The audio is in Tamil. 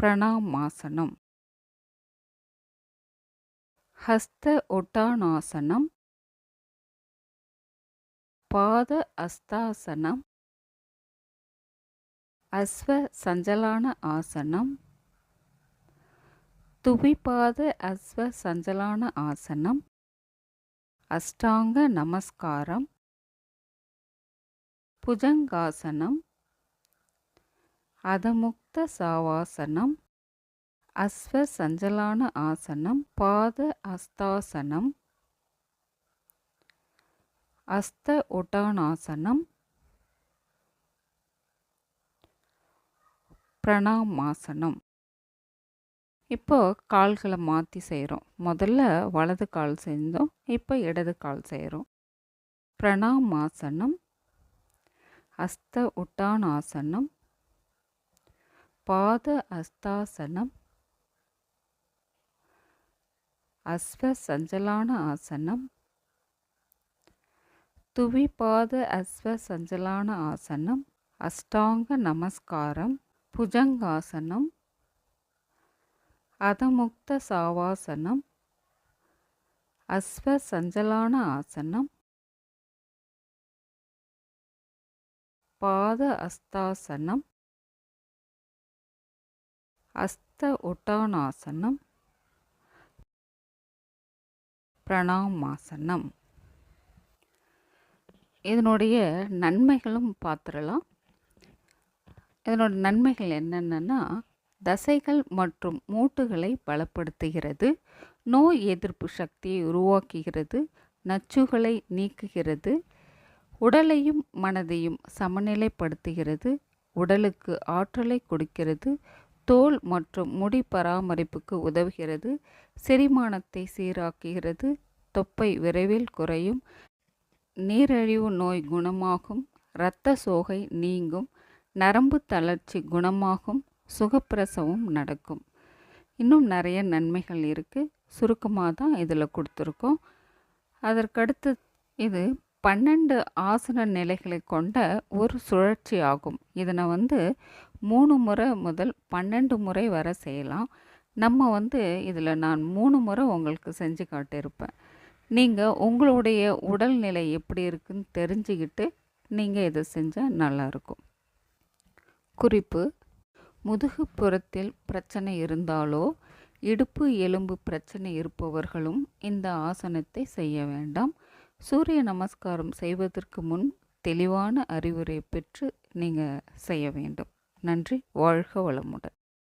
பிரணாமாசனம். ஹஸ்த உட்டானாசனம், பாத அஸ்தாசனம், அஸ்வ சஞ்சலான ஆசனம், துவிபாத அஸ்வ சஞ்சலான ஆசனம், அஷ்டாங்க நமஸ்காரம், புஜங்காசனம், அதமுக்த சாவாசனம், அஸ்வ சஞ்சலான ஆசனம், பாத அஸ்தாசனம், அஸ்த உட்டானாசனம், பிரணாமாசனம். இப்போ கால்களை மாற்றி செய்கிறோம். முதல்ல வலது கால் செஞ்சோம், இப்போ இடது கால் செய்கிறோம். பிரணாமாசனம், ஹஸ்த உட்டானாசனம், பாத அஸ்தாசனம், அஸ்வ சஞ்சலான ஆசனம், துவிபாத அஸ்வ சஞ்சலான ஆசனம், அஷ்டாங்க நமஸ்காரம், புஜங்காசனம், அதமுக்த சாவாசனம், அஸ்வ சஞ்சலான ஆசனம், பாத அஸ்தாசனம், அஸ்த உட்டானாசனம், பிரணாமாசனம். இதனுடைய நன்மைகளும் பார்த்துடலாம். இதனோட நன்மைகள் என்னென்னா, தசைகள் மற்றும் மூட்டுகளை பலப்படுத்துகிறது, நோய் எதிர்ப்பு சக்தியை உருவாக்குகிறது, நச்சுகளை நீக்குகிறது, உடலையும் மனதையும் சமநிலைப்படுத்துகிறது, உடலுக்கு ஆற்றலை கொடுக்கிறது, தோல் மற்றும் முடி பராமரிப்புக்கு உதவுகிறது, செரிமானத்தை சீராக்குகிறது, தொப்பை விரைவில் குறையும், நீரிழிவு நோய் குணமாகும், இரத்த சோகை நீங்கும், நரம்பு தளர்ச்சி குணமாகும், சுகப்பிரசவம் நடக்கும். இன்னும் நிறைய நன்மைகள் இருக்குது. சுருக்கமாக தான் இதில் கொடுத்துருக்கோம். அதற்கடுத்து இது 12 ஆசன நிலைகளை கொண்ட ஒரு சுழற்சி ஆகும். இதனை 3 முறை முதல் 12 முறை வரை செய்யலாம். நம்ம இதில் நான் 3 முறை உங்களுக்கு செஞ்சு காட்டியிருப்பேன். நீங்கள் உங்களுடைய உடல்நிலை எப்படி இருக்குன்னு தெரிஞ்சுக்கிட்டு நீங்கள் இதை செஞ்சால் நல்லாயிருக்கும். குறிப்பு: முதுகு புறத்தில் பிரச்சனை இருந்தாலோ இடுப்பு எலும்பு பிரச்சனை இருப்பவர்களும் இந்த ஆசனத்தை செய்ய வேண்டாம். சூரிய நமஸ்காரம் செய்வதற்கு முன் தெளிவான அறிவுரை பெற்று நீங்கள் செய்ய வேண்டும். நன்றி. வாழ்க வளமுடன்.